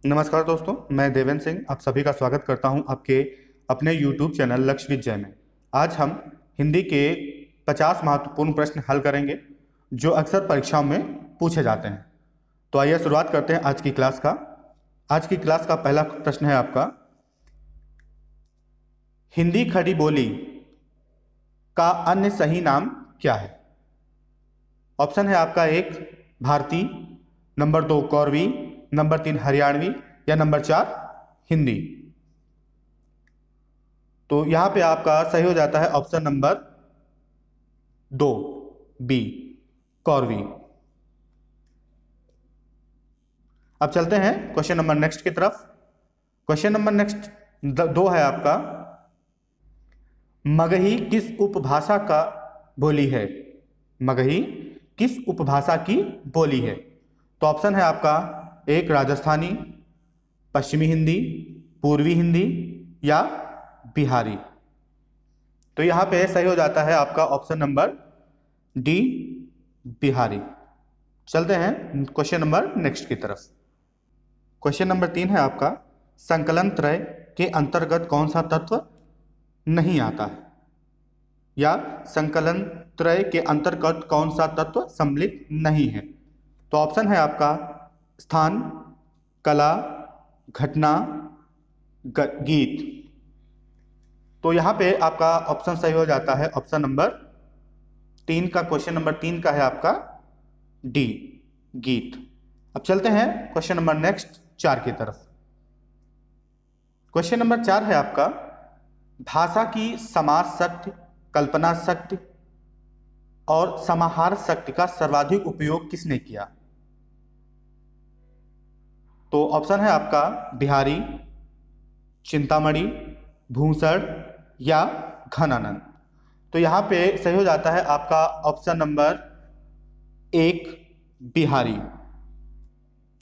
नमस्कार दोस्तों, मैं देवेंद्र सिंह आप सभी का स्वागत करता हूं आपके अपने YouTube चैनल लक्ष्य विजय में। आज हम हिंदी के 50 महत्वपूर्ण प्रश्न हल करेंगे जो अक्सर परीक्षाओं में पूछे जाते हैं। तो आइए शुरुआत करते हैं आज की क्लास का। आज की क्लास का पहला प्रश्न है आपका, हिंदी खड़ी बोली का अन्य सही नाम क्या है? ऑप्शन है आपका 1 भारती, नंबर 2 कौरवी, नंबर 3 हरियाणवी या नंबर 4 हिंदी। तो यहां पे आपका सही हो जाता है ऑप्शन नंबर 2 बी कौरवी। अब चलते हैं क्वेश्चन नंबर नेक्स्ट की तरफ। क्वेश्चन नंबर नेक्स्ट 2 है आपका, मगही किस उपभाषा का बोली है? मगही किस उपभाषा की बोली है? तो ऑप्शन है आपका 1 राजस्थानी, पश्चिमी हिंदी, पूर्वी हिंदी या बिहारी। तो यहां पे सही हो जाता है आपका ऑप्शन नंबर डी बिहारी। चलते हैं क्वेश्चन नंबर नेक्स्ट की तरफ। क्वेश्चन नंबर 3 है आपका, संकलन त्रय के अंतर्गत कौन सा तत्व नहीं आता है? या संकलन त्रय के अंतर्गत कौन सा तत्व सम्मिलित नहीं है? तो ऑप्शन है आपका स्थान, कला, घटना, गीत। तो यहां पे आपका ऑप्शन सही हो जाता है ऑप्शन नंबर 3 का। क्वेश्चन नंबर 3 का है आपका डी गीत। अब चलते हैं क्वेश्चन नंबर नेक्स्ट 4 की तरफ। क्वेश्चन नंबर 4 है आपका, भाषा की समास शक्ति, कल्पना शक्ति और समाहार शक्ति का सर्वाधिक उपयोग किसने किया? तो ऑप्शन है आपका बिहारी, चिंतामणि, भूषण या घनानंद। तो यहां पे सही हो जाता है आपका ऑप्शन नंबर 1 बिहारी।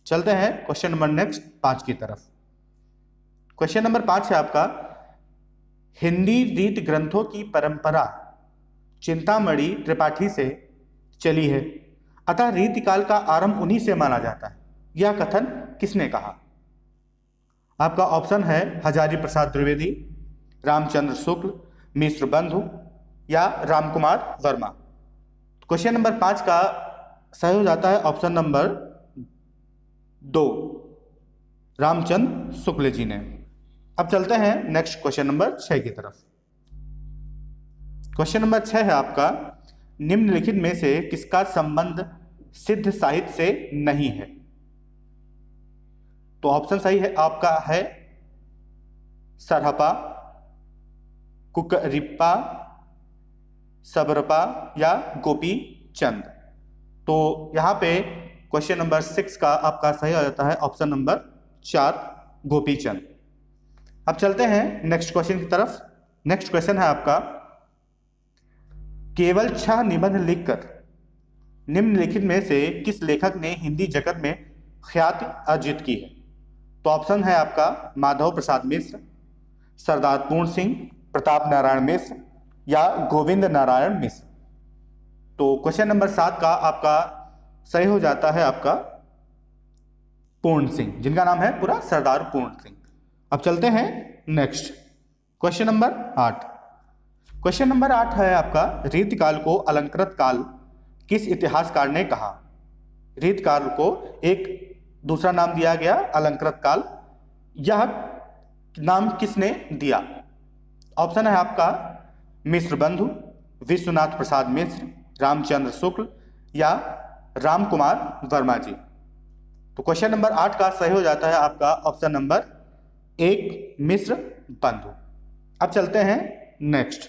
चलते हैं क्वेश्चन नंबर नेक्स्ट 5 की तरफ। क्वेश्चन नंबर 5 है आपका, हिंदी रीत ग्रंथों की परंपरा चिंतामणि त्रिपाठी से चली है, अतः रीतिकाल का आरंभ उन्हीं से माना जाता है। यह कथन किसने कहा? आपका ऑप्शन है हजारी प्रसाद द्विवेदी, रामचंद्र शुक्ल, मिश्र बंधु या रामकुमार वर्मा। क्वेश्चन नंबर 5 का सही हो जाता है ऑप्शन नंबर 2 रामचंद्र शुक्ल जी ने। अब चलते हैं नेक्स्ट क्वेश्चन नंबर 6 की तरफ। क्वेश्चन नंबर 6 है आपका, निम्नलिखित में से किसका संबंध सिद्ध साहित्य से नहीं है? तो ऑप्शन सही है आपका है सरहपा, कुकरिप्पा, सबरपा या गोपी चंद। तो यहां पे क्वेश्चन नंबर 6 का आपका सही हो जाता है ऑप्शन नंबर 4 गोपी चंद। अब चलते हैं नेक्स्ट क्वेश्चन की तरफ। नेक्स्ट क्वेश्चन है आपका, केवल 6 निबंध लिखकर निम्नलिखित में से किस लेखक ने हिंदी जगत में ख्याति अर्जित की है? तो ऑप्शन है आपका माधव प्रसाद मिश्र, सरदार पूर्ण सिंह, प्रताप नारायण मिश्र या गोविंद नारायण मिश्र। तो क्वेश्चन नंबर 7 का आपका सही हो जाता है आपका पूर्ण सिंह, जिनका नाम है पूरा सरदार पूर्ण सिंह। अब चलते हैं next question number 8। Question number 8 है आपका, रीतकाल को अलंकृत काल किस इतिहासकार ने कहा? रीतकाल को एक दूसरा नाम दिया गया अलंकृत काल, यह नाम किसने दिया? ऑप्शन है आपका मिश्र बंधु, विश्वनाथ प्रसाद मिश्र, रामचंद्र शुक्ल या रामकुमार वर्मा जी। तो क्वेश्चन नंबर 8 का सही हो जाता है आपका ऑप्शन नंबर 1 मिश्र बंधु। अब चलते हैं नेक्स्ट।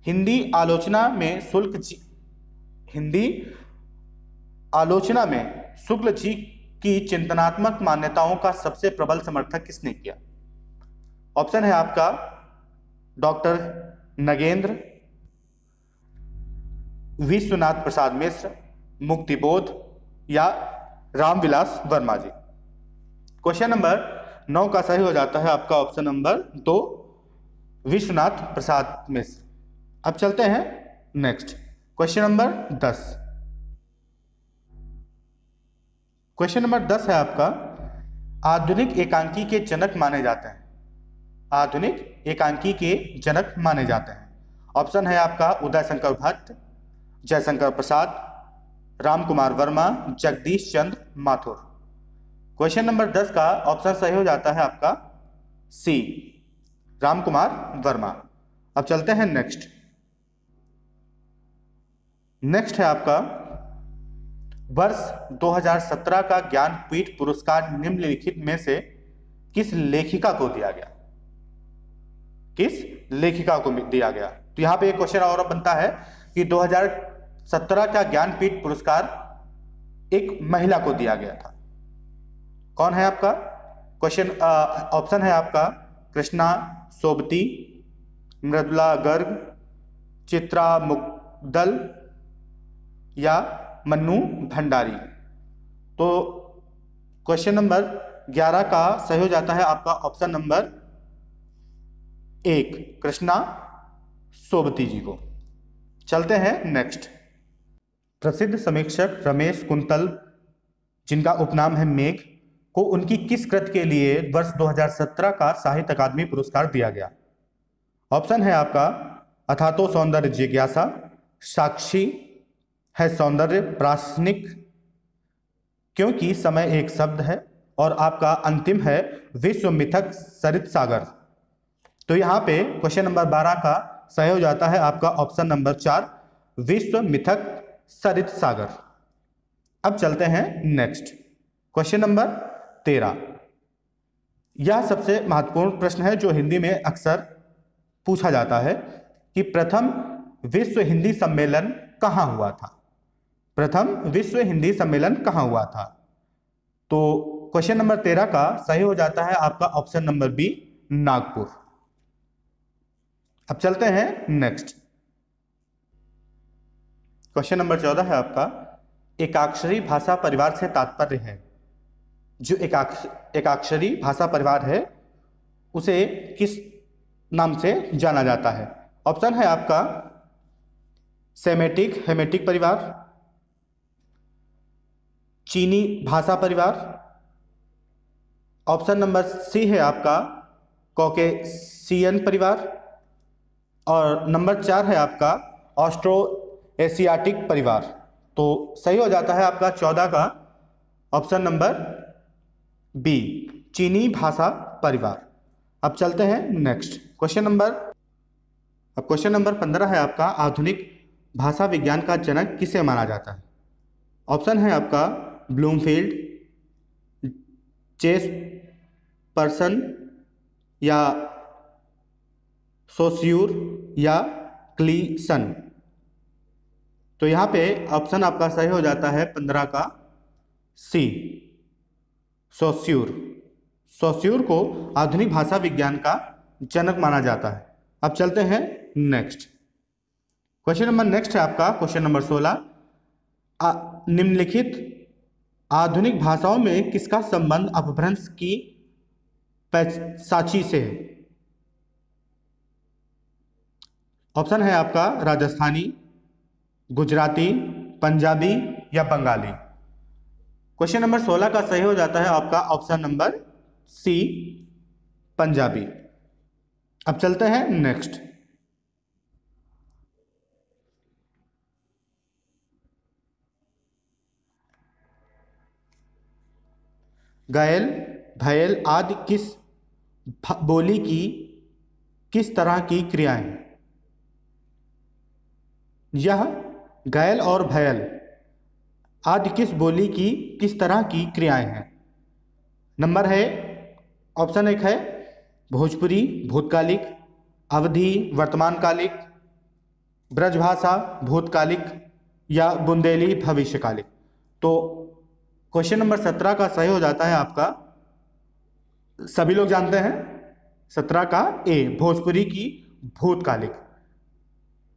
हिंदी आलोचना में शुक्ल जी की चिंतनात्मक मान्यताओं का सबसे प्रबल समर्थन किसने किया? ऑप्शन है आपका डॉक्टर नगेंद्र, विश्वनाथ प्रसाद मिश्र, मुक्तिबोध या रामविलास वर्मा जी। क्वेश्चन नंबर 9 का सही हो जाता है आपका ऑप्शन नंबर 2 विश्वनाथ प्रसाद मिश्र। अब चलते हैं next question number 10। Question number 10 है आपका, आधुनिक एकांकी के जनक माने जाते हैं। आधुनिक एकांकी के जनक माने जाते हैं। ऑप्शन है आपका उदय शंकर भट्ट, जयशंकर प्रसाद, राम कुमार वर्मा, जगदीश चंद्र माथुर। क्वेश्चन नंबर 10 का ऑप्शन सही हो जाता है आपका सी, राम कुमार वर्मा। अब चलते हैं नेक्स्ट है आपका, वर्ष 2017 का ज्ञानपीठ पुरस्कार निम्नलिखित में से किस लेखिका को दिया गया? किस लेखिका को दिया गया? तो यहां पे एक क्वेश्चन और बनता है कि 2017 का ज्ञानपीठ पुरस्कार एक महिला को दिया गया था। कौन है आपका? क्वेश्चन ऑप्शन है आपका कृष्णा सोबती, मृदुला गर्ग, चित्रा मुग्दल या मन्नू भंडारी। तो क्वेश्चन नंबर 11 का सही हो जाता है आपका ऑप्शन नंबर 1, कृष्णा सोबती जी को। चलते हैं नेक्स्ट। प्रसिद्ध समीक्षक रमेश कुंतल, जिनका उपनाम है मेघ, को उनकी किस कृत के लिए वर्ष 2017 का साहित्य अकादमी पुरस्कार दिया गया? ऑप्शन है आपका अथातो सौंदर्य जिज्ञासा, साक्षी है सौंदर्य प्रासनिक, क्योंकि समय एक शब्द है, और आपका अंतिम है विश्व मिथक सरित सागर। तो यहाँ पे क्वेश्चन नंबर 12 का सही हो जाता है आपका ऑप्शन नंबर 4, विश्व मिथक सरित सागर। अब चलते हैं नेक्स्ट क्वेश्चन नंबर 13। यह सबसे महत्वपूर्ण प्रश्न है जो हिंदी में अक्सर पूछा जाता है कि प्रथम विश्व हिंदी सम्मेलन कहाँ हुआ था? प्रथम विश्व हिंदी सम्मेलन कहाँ हुआ था? तो क्वेश्चन नंबर 13 का सही हो जाता है आपका ऑप्शन नंबर बी, नागपुर। अब चलते हैं नेक्स्ट क्वेश्चन नंबर 14 है आपका, एकाक्षरी भाषा परिवार से तात्पर्य है। जो एकाक्षरी भाषा परिवार है उसे किस नाम से जाना जाता है? ऑप्शन है आपका सेमेटिक हेमेटिक परिवार, चीनी भाषा परिवार, ऑप्शन नंबर सी है आपका कॉकेशियन परिवार, और नंबर 4 है आपका ऑस्ट्रो एशियाटिक परिवार। तो सही हो जाता है आपका 14 का ऑप्शन नंबर बी, चीनी भाषा परिवार। अब चलते हैं नेक्स्ट क्वेश्चन नंबर 15 है आपका, आधुनिक भाषा विज्ञान का जनक किसे माना जाता है? ऑप्शन है आपका ब्लूमफील्ड, चेस पर्सन या सोस्यूर या क्लीसन। तो यहाँ पे ऑप्शन आपका सही हो जाता है 15 का सी, सोस्यूर। सोस्यूर को आधुनिक भाषा विज्ञान का जनक माना जाता है। अब चलते हैं नेक्स्ट क्वेश्चन है आपका क्वेश्चन नंबर 16, निम्नलिखित आधुनिक भाषाओं में किसका संबंध अपभ्रंश की साची से है? ऑप्शन है आपका राजस्थानी, गुजराती, पंजाबी या बंगाली। क्वेश्चन नंबर 16 का सही हो जाता है आपका ऑप्शन नंबर सी, पंजाबी। अब चलते हैं नेक्स्ट घायल, भयल आदि किस बोली की किस तरह की क्रियाएं हैं? यह घायल और भयल आदि किस बोली की किस तरह की क्रियाएं हैं? नंबर है ऑप्शन 1 है भोजपुरी भूतकालिक, अवधी वर्तमानकालिक, ब्रजभाषा भूतकालिक या बुंदेली भविष्यकालिक। तो क्वेश्चन नंबर 17 का सही हो जाता है आपका, सभी लोग जानते हैं 17 का ए, भोजपुरी की भूतकालिक।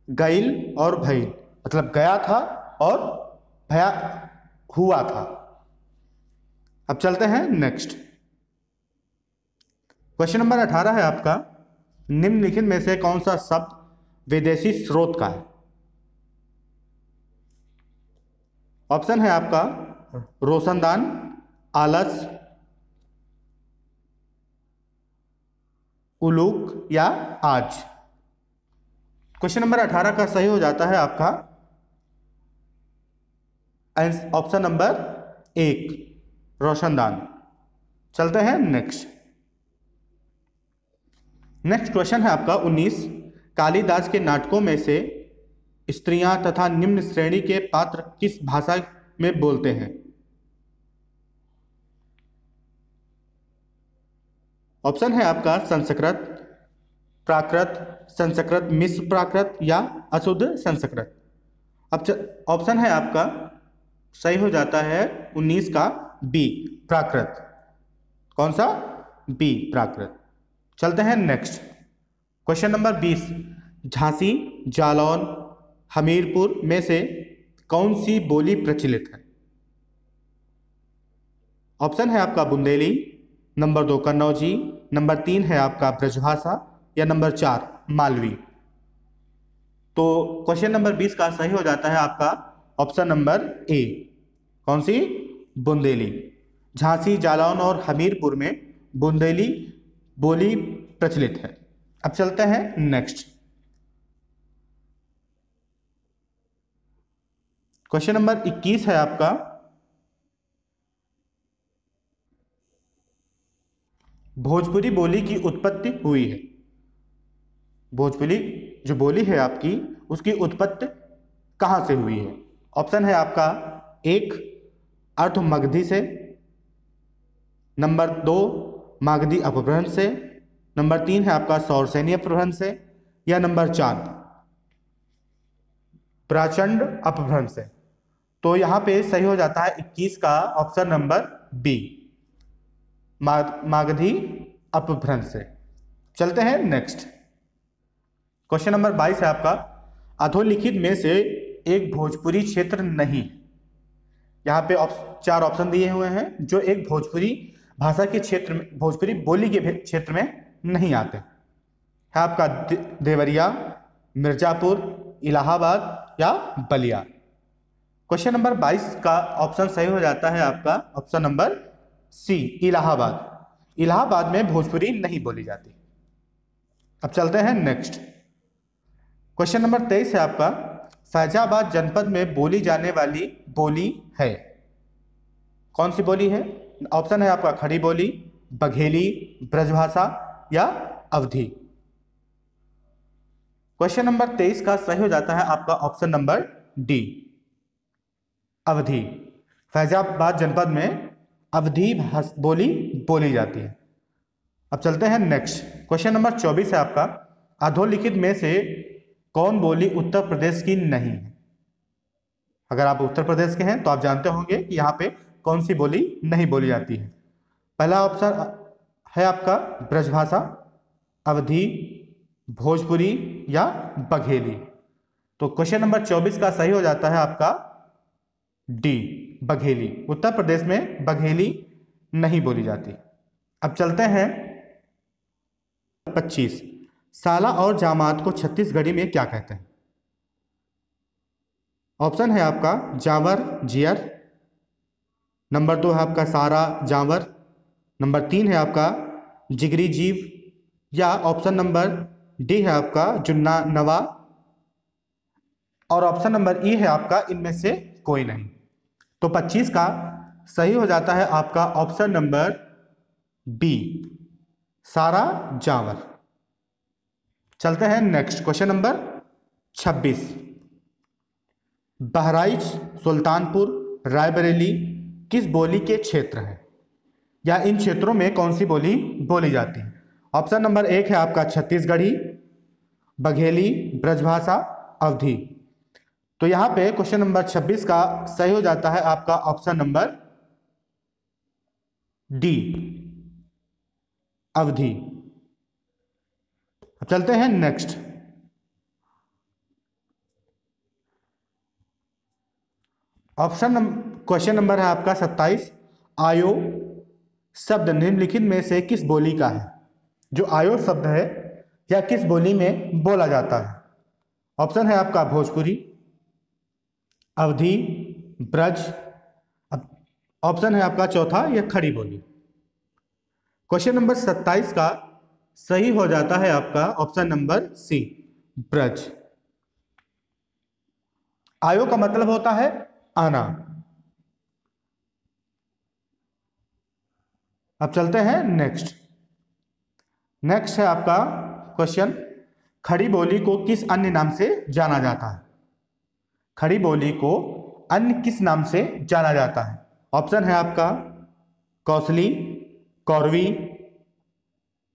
गईल और भइल मतलब गया था और भया हुआ था। अब चलते हैं नेक्स्ट क्वेश्चन नंबर 18 है आपका, निम्नलिखित में से कौन सा शब्द विदेशी स्रोत का है? ऑप्शन है आपका रोशनदान, आलस, उलूक या आज। क्वेश्चन नंबर 18 का सही हो जाता है आपका ऑप्शन नंबर 1, रोशनदान। चलते हैं नेक्स्ट क्वेश्चन है आपका 19। कालिदास के नाटकों में से स्त्रियां तथा निम्न श्रेणी के पात्र किस भाषा में बोलते हैं? ऑप्शन है आपका संस्कृत, प्राकृत, संस्कृत मिश्र प्राकृत या अशुद्ध संस्कृत। अब ऑप्शन है आपका सही हो जाता है 19 का बी, प्राकृत। कौन सा? बी, प्राकृत। चलते हैं next question number 20। Jhansi, Jalaun, Hamirpur में से कौन सी बोली प्रचलित है? ऑप्शन है आपका बुंदेली, नंबर 2 कन्नौजी, नंबर 3 है आपका ब्रजभाषा या नंबर 4 मालवी। तो क्वेश्चन नंबर 20 का सही हो जाता है आपका ऑप्शन नंबर ए। कौन सी? बुंदेली। झांसी, जालौन और हमीरपुर में बुंदेली बोली प्रचलित है। अब चलते हैं नेक्स्ट क्वेश्चन नंबर 21 है आपका भोजपुरी बोली की उत्पत्ति हुई है। भोजपुरी जो बोली है आपकी उसकी उत्पत्ति कहां से हुई है? ऑप्शन है आपका 1 अर्थ मगधी से, नंबर 2 मागधी अपभ्रंश से, नंबर 3 है आपका सौरसेनी अपभ्रंश से या नंबर 4 प्रचंड अपभ्रंश से। तो यहां पे सही हो जाता है 21 का ऑप्शन नंबर बी, मागधी अपभ्रंश से। चलते हैं नेक्स्ट क्वेश्चन नंबर 22 है आपका अधोलिखित में से एक भोजपुरी क्षेत्र नहीं। यहाँ पे 4 ऑप्शन दिए हुए हैं जो एक भोजपुरी भाषा के क्षेत्र में, भोजपुरी बोली के क्षेत्र में नहीं आते। है आपका देवरिया, मिर्जापुर, इलाहाबाद या बलिया। क्वेश्चन नंबर 22 का ऑप्शन सही हो जाता है आपका option number C, Allahabad. Allahabad में भोजपुरी नहीं बोली जाती। अब चलते हैं नेक्स्ट क्वेश्चन नंबर 23 है आपका फैजाबाद जनपद में बोली जाने वाली बोली है। कौन सी बोली है? ऑप्शन है आपका खड़ी बोली, बघेली, ब्रजभाषा या अवधी। क्वेश्चन नंबर 23 का सही हो जाता है आपका ऑप्शन नंबर डी, अवधी। फैजाबाद जनपद में अवधी बोली बोली जाती है। अब चलते हैं नेक्स्ट क्वेश्चन नंबर 24 है आपका अधोलिखित में से कौन बोली उत्तर प्रदेश की नहीं है? अगर आप उत्तर प्रदेश के हैं तो आप जानते होंगे कि यहाँ पे कौन सी बोली नहीं बोली जाती है। पहला ऑप्शन है आपका ब्रजभाषा, अवधी, भोजपुरी या बघेली। तो क्वेश्चन नंबर 24 का सही हो जाता है आपका डी, बघेली। उत्तर प्रदेश में बघेली नहीं बोली जाती। अब चलते हैं 25 साला और जामात को छत्तीसगढ़ी में क्या कहते हैं? ऑप्शन है आपका जावर, जियर, नंबर 2 है आपका सारा, जावर, नंबर 3 है आपका जिगरी जीव या ऑप्शन नंबर डी है आपका जुन्ना नवा और ऑप्शन नंबर ई है आपका इनमें से कोई नहीं। तो 25 का सही हो जाता है आपका ऑप्शन नंबर बी, सारा, जावर। चलते हैं next question number 26 Bahraich, Sultanpur, Raebareli किस बोली के क्षेत्र हैं या इन क्षेत्रों में कौन सी बोली बोली जाती है? ऑप्शन नंबर 1 है आपका छत्तीसगढ़ी, बघेली, ब्रजभाषा, अवधी। तो यहां पे क्वेश्चन नंबर 26 का सही हो जाता है आपका ऑप्शन नंबर डी, अवधी। अब चलते हैं नेक्स्ट क्वेश्चन नंबर है आपका 27 आयो शब्द निम्नलिखित में से किस बोली का है? जो आयो शब्द है या किस बोली में बोला जाता है? ऑप्शन है आपका भोजपुरी, अवधी, ब्रज, ऑप्शन है आपका चौथा या खड़ी बोली। क्वेश्चन नंबर 27 का सही हो जाता है आपका ऑप्शन नंबर सी, ब्रज। आयो का मतलब होता है आना। अब चलते हैं नेक्स्ट। नेक्स्ट है आपका क्वेश्चन, खड़ी बोली को किस अन्य नाम से जाना जाता है? खड़ी बोली को अन्य किस नाम से जाना जाता है? ऑप्शन है आपका कौसली, कौरवी,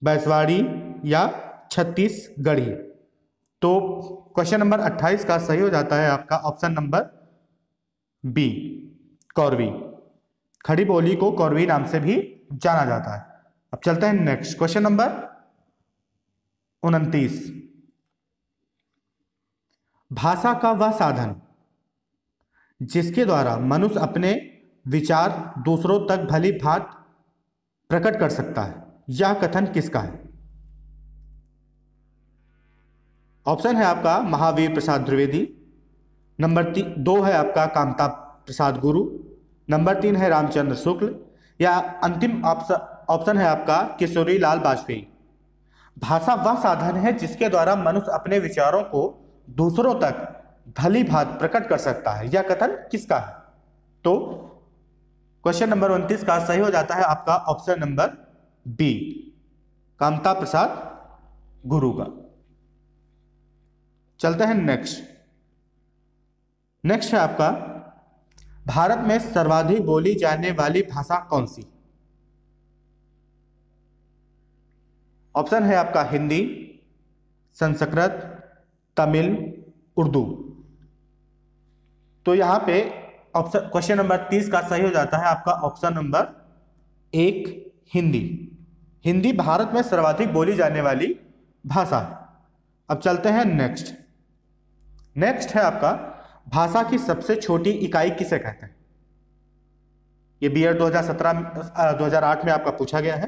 बैसवाड़ी या छत्तीसगढ़ी। तो क्वेश्चन नंबर 28 का सही हो जाता है आपका ऑप्शन नंबर बी, कौरवी। खड़ी बोली को कौरवी नाम से भी जाना जाता है। अब चलते हैं नेक्स्ट क्वेश्चन नंबर 29। भाषा का वह साधन जिसके द्वारा मनुष्य अपने विचार दूसरों तक भली भांति प्रकट कर सकता है, यह कथन किसका है? ऑप्शन है आपका महावीर प्रसाद द्विवेदी, नंबर 2 है आपका कामता प्रसाद गुरु, नंबर 3 है रामचंद्र शुक्ल, या अंतिम ऑप्शन है आपका किशोरी लाल वाजपेयी। भाषा वह साधन है जिसके द्वारा मनुष्य अपने विचारों को दूसरों तक भली भांति प्रकट कर सकता है, यह कथन किसका है? तो क्वेश्चन नंबर 29 का सही हो जाता है आपका option number B, Kamta Prasad गुरु का। चलते हैं नेक्स्ट। नेक्स्ट है आपका, भारत में सर्वाधिक बोली जाने वाली भाषा कौन सी? ऑप्शन है आपका हिंदी, संस्कृत, तमिल, उर्दू। तो यहां पे ऑप्शन क्वेश्चन नंबर 30 का सही हो जाता है आपका ऑप्शन नंबर 1, हिंदी। हिंदी भारत में सर्वाधिक बोली जाने वाली भाषा है। अब चलते हैं नेक्स्ट। नेक्स्ट है आपका, भाषा की सबसे छोटी इकाई किसे कहते हैं? ये बीएड 2008 में आपका पूछा गया है।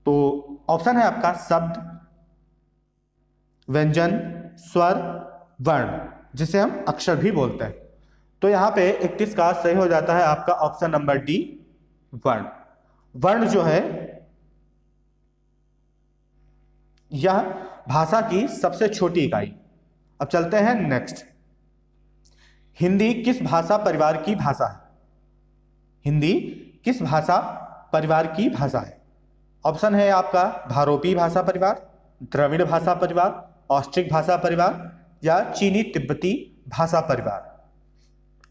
तो ऑप्शन है आपका शब्द, व्यंजन, स्वर, वर्ण, जिसे हम अक्षर भी बोलते हैं। तो यहां पे 31 का सही हो जाता है आपका ऑप्शन नंबर डी, वर्ण। वर्ण जो है यह भाषा की सबसे छोटी इकाई। अब चलते हैं नेक्स्ट। हिंदी किस भाषा परिवार की भाषा है? हिंदी किस भाषा परिवार की भाषा है? ऑप्शन है आपका भारोपी भाषा परिवार, द्रविड़ भाषा परिवार, ऑस्ट्रिक भाषा परिवार या चीनी तिब्बती भाषा परिवार।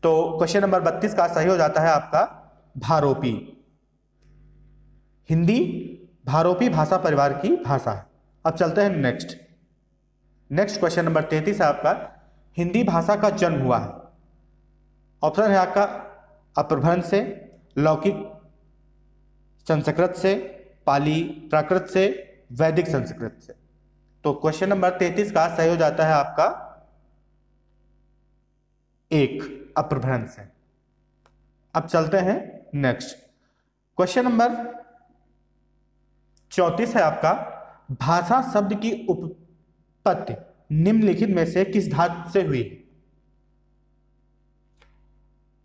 तो क्वेश्चन नंबर 32 का सही हो जाता है आपका भारोपी। हिंदी भारोपी भाषा परिवार की भाषा है। अब चलते हैं नेक्स्ट। नेक्स्ट क्वेश्चन नंबर 33 है आपका, हिंदी भाषा का जन्म हुआ है। ऑप्शन है आपका अपभ्रंश से, लौकिक संस्कृत से, पाली प्राकृत से, वैदिक संस्कृत से। तो क्वेश्चन नंबर 33 का सही हो जाता है आपका 1, अपभ्रंश से। अब चलते हैं नेक्स्ट। क्वेश्चन नंबर 34 है आपका, भाषा शब्द की उत्पत्ति निम्नलिखित में से किस धातु से हुई?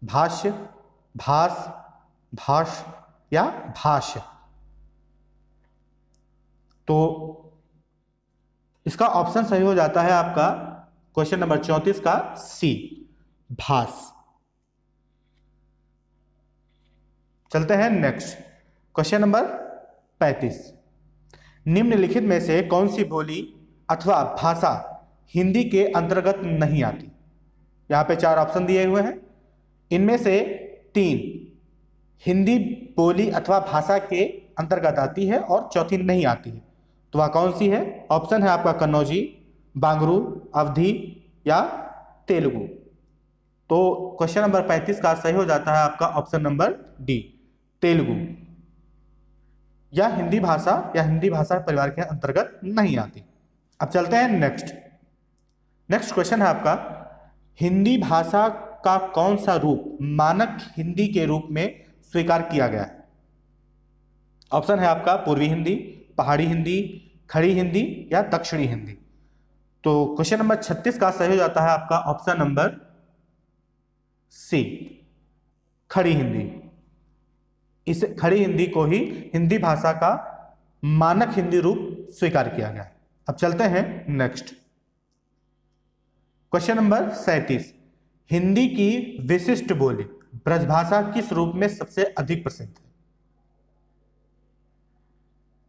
भाष्य, भास, भाष या भाष्य। तो इसका ऑप्शन सही हो जाता है आपका क्वेश्चन नंबर 34 का सी, भास। चलते हैं नेक्स्ट। क्वेश्चन नंबर 35, निम्नलिखित में से कौन सी बोली अथवा भाषा हिंदी के अंतर्गत नहीं आती? यहां पे 4 ऑप्शन दिए हुए हैं, इनमें से 3 हिंदी बोली अथवा भाषा के अंतर्गत आती है और चौथी नहीं आती है। तो वह कौन सी है? ऑप्शन है आपका कन्नौजी, बांगरू, अवधी या तेलुगु। तो क्वेश्चन नंबर 35 का सही हो जाता है आपका ऑप्शन नंबर डी, तेलुगु। यह हिंदी भाषा या हिंदी भाषा परिवार के अंतर्गत नहीं आती। अब चलते हैं नेक्स्ट। नेक्स्ट क्वेश्चन है आपका, हिंदी भाषा का कौन सा रूप मानक हिंदी के रूप में स्वीकार किया गया है? ऑप्शन है आपका पूर्वी हिंदी, पहाड़ी हिंदी, खड़ी हिंदी या दक्षिणी हिंदी। तो क्वेश्चन नंबर 36 का सही हो जाता है आपका ऑप्शन नंबर सी, खड़ी हिंदी। इस खड़ी हिंदी को ही हिंदी भाषा का मानक हिंदी रूप स्वीकार किया गया है। अब चलते हैं नेक्स्ट क्वेश्चन नंबर 37। हिंदी की विशिष्ट बोली ब्रजभाषा किस रूप में सबसे अधिक प्रसिद्ध है?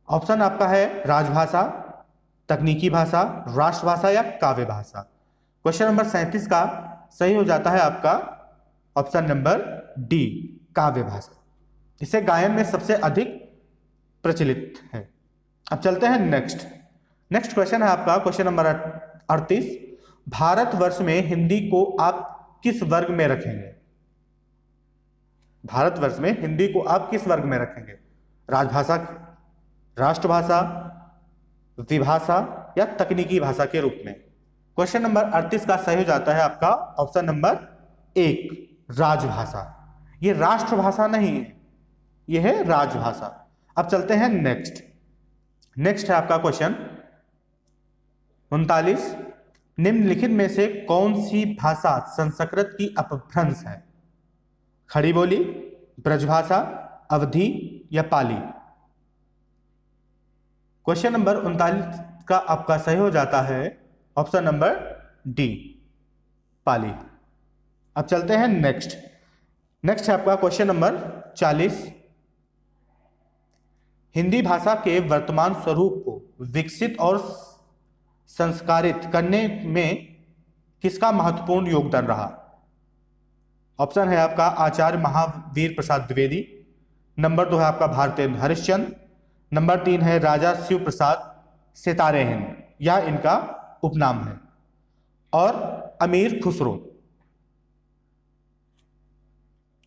ऑप्शन आपका है राजभाषा, तकनीकी भाषा, राष्ट्रभाषा या काव्य भाषा। क्वेश्चन नंबर 37 का सही हो जाता है आपका ऑप्शन नंबर डी, काव्य भाषा। इसे गायन में सबसे अधिक प्रचलित है। अब चलते हैं नेक्स्ट क्वेश्चन है आपका क्वेश्चन नंबर 38। भारतवर्ष में हिंदी को आप किस वर्ग में रखेंगे? भारतवर्ष में हिंदी को आप किस वर्ग में रखेंगे? राजभाषा, राष्ट्रभाषा, विभाषा या तकनीकी भाषा के रूप में? क्वेश्चन नंबर 38 का सही हो जाता है आपका ऑप्शन नंबर 1, राजभाषा। ये राष्ट्रभाषा नहीं है, यह है राजभाषा। अब चलते हैं नेक्स्ट है आपका क्वेश्चन 39। निम्नलिखित में से कौन सी भाषा संस्कृत की अपभ्रंश है? खड़ी बोली, ब्रजभाषा, अवधी या पाली? क्वेश्चन नंबर 39 का आपका सही हो जाता है ऑप्शन नंबर डी, पाली। अब चलते हैं नेक्स्ट है आपका क्वेश्चन नंबर 40। हिंदी भाषा के वर्तमान स्वरूप को विकसित और संस्कारित करने में किसका महत्वपूर्ण योगदान रहा? ऑप्शन है आपका आचार्य महावीर प्रसाद द्विवेदी, नंबर 2 है आपका भारतेंदु हरिश्चंद्र, नंबर 3 है राजा शिव प्रसाद सितारे हिंद या इनका उपनाम है, और अमीर खुसरो।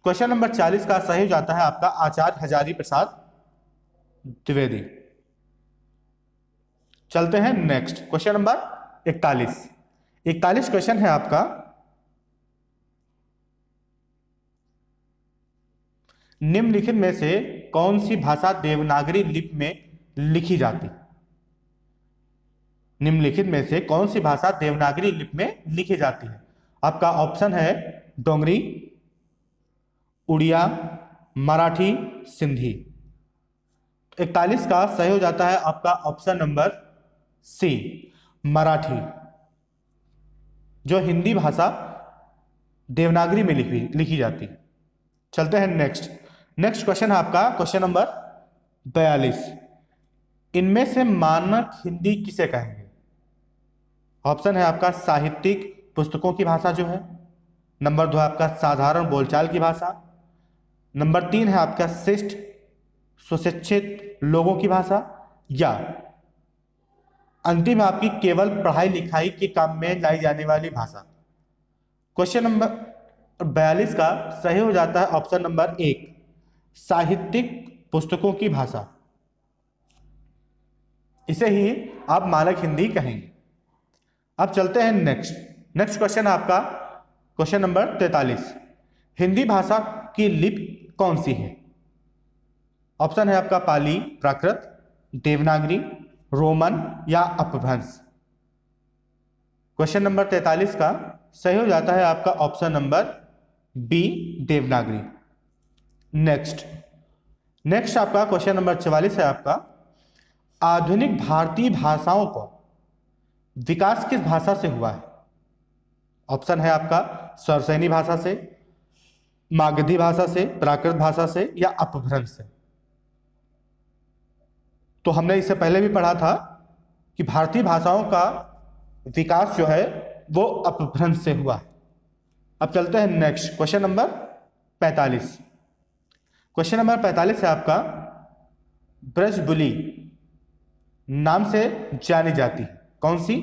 क्वेश्चन नंबर 40 का सही हो जाता है आपका आचार्य हजारी प्रसाद द्विवेदी। चलते हैं नेक्स्ट क्वेश्चन नंबर 41 क्वेश्चन है आपका निम्नलिखित में से कौन सी भाषा देवनागरी लिपि में लिखी जाती? निम्नलिखित में से कौन सी भाषा देवनागरी लिपि में लिखी जाती है? आपका ऑप्शन है डोंगरी, उड़िया, मराठी, सिंधी। 41 का सही हो जाता है आपका ऑप्शन नंबर सी, मराठी, जो हिंदी भाषा देवनागरी में लिखी जाती है। चलते हैं नेक्स्ट क्वेश्चन है आपका क्वेश्चन नंबर 42। इनमें से मानक हिंदी किसे कहेंगे? ऑप्शन है आपका साहित्यिक पुस्तकों की भाषा जो है, नंबर 2 है आपका साधारण बोलचाल की भाषा, नंबर 3 है आपका शिष्ट सुशिक्षित लोगों की भाषा, या अंतिम आपकी केवल पढ़ाई लिखाई के काम में लाई जाने वाली भाषा। क्वेश्चन नंबर 42 का सही हो जाता है ऑप्शन नंबर 1, साहित्यिक पुस्तकों की भाषा। इसे ही आप मानक हिंदी कहेंगे। अब चलते हैं नेक्स्ट क्वेश्चन आपका क्वेश्चन नंबर 43। हिंदी भाषा की लिपि कौन सी है? ऑप्शन है आपका पाली, प्राकृत, देवनागरी, रोमन या अपभ्रंश। क्वेश्चन नंबर 43 का सही हो जाता है आपका option number B, Devanagari. Next आपका क्वेश्चन नंबर 44 है आपका आधुनिक भारतीय भाषाओं का विकास किस भाषा से हुआ है? ऑप्शन है आपका स्वरसैनी भाषा से, मागधी भाषा से, प्राकृत भाषा से या अपभ्रंश से। तो हमने इससे पहले भी पढ़ा था कि भारतीय भाषाओं का विकास जो है वो अपभ्रंश से हुआ है। अब चलते हैं next question number 45। Question number 45 है आपका ब्रजबुली नाम से जानी जाती है कौन सी?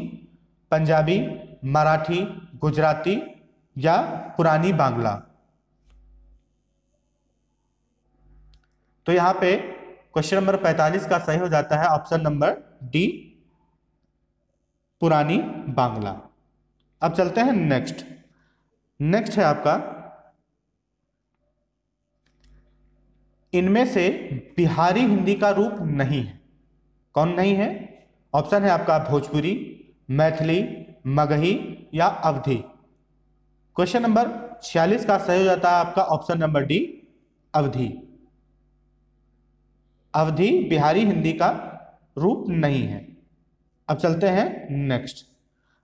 पंजाबी, मराठी, गुजराती या पुरानी बांग्ला? तो यहां पे क्वेश्चन नंबर 45 का सही हो जाता है ऑप्शन नंबर डी, पुरानी बांग्ला। अब चलते हैं नेक्स्ट है आपका इनमें से बिहारी हिंदी का रूप नहीं है। कौन नहीं है? ऑप्शन है आपका भोजपुरी, मैथिली, मगही या अवधी। क्वेश्चन नंबर 46 का सही हो जाता है आपका ऑप्शन नंबर डी, अवधि। अवधि बिहारी हिंदी का रूप नहीं है। अब चलते हैं नेक्स्ट।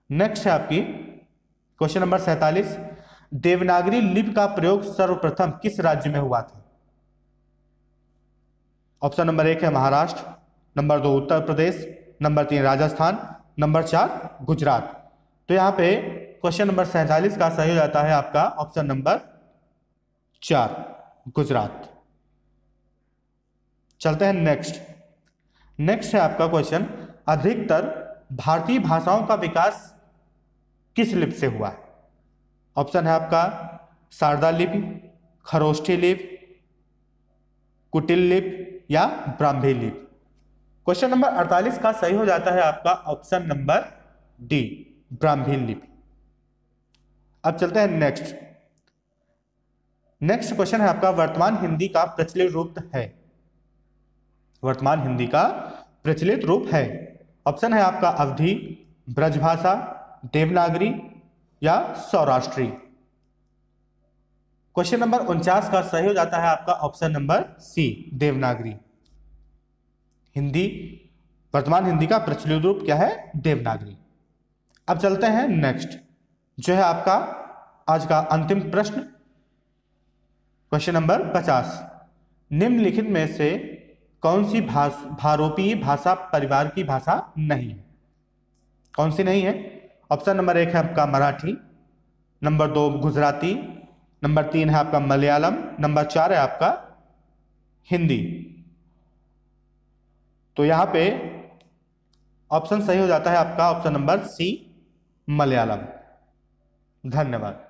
नेक्स्ट है आपकी क्वेश्चन नंबर 47, देवनागरी लिपि का प्रयोग सर्वप्रथम किस राज्य में हुआ था? ऑप्शन नंबर 1 है Maharashtra, number 2 Uttar Pradesh, number 3 Rajasthan, number 4 Gujarat. तो यहां पे क्वेश्चन नंबर 47 का सही हो जाता है आपका ऑप्शन नंबर 4, गुजरात। चलते हैं नेक्स्ट। नेक्स्ट है आपका क्वेश्चन, अधिकतर भारतीय भाषाओं का विकास किस लिपि से हुआ है? ऑप्शन है आपका शारदा लिपि, खरोष्ठी लिपि, कुटिल लिपि या ब्राह्मी लिपि। क्वेश्चन नंबर 48 का सही हो जाता है आपका ऑप्शन नंबर डी, ब्राह्मी लिपि। अब चलते हैं नेक्स्ट। नेक्स्ट क्वेश्चन है आपका, वर्तमान हिंदी का प्रचलित रूप है? वर्तमान हिंदी का प्रचलित रूप है। ऑप्शन है आपका अवधी, ब्रजभाषा, देवनागरी या सौराष्ट्री। क्वेश्चन नंबर 49 का सही हो जाता है आपका option number C, Devanagari. Hindi, वर्तमान हिंदी का प्रचलित रूप क्या है? देवनागरी। अब चलते हैं नेक्स्ट, जो है आपका आज का अंतिम प्रश्न, क्वेश्चन नंबर 50, निम्नलिखित में से कौन सी भारोपीय भाषा परिवार की भाषा नहीं है? कौन सी नहीं है? ऑप्शन नंबर 1 है आपका मराठी, नंबर 2 गुजराती, नंबर 3 है आपका मलयालम, नंबर 4 है आपका हिंदी। तो यहां पे ऑप्शन सही हो जाता है आपका ऑप्शन नंबर सी, मलयालम। धन्यवाद।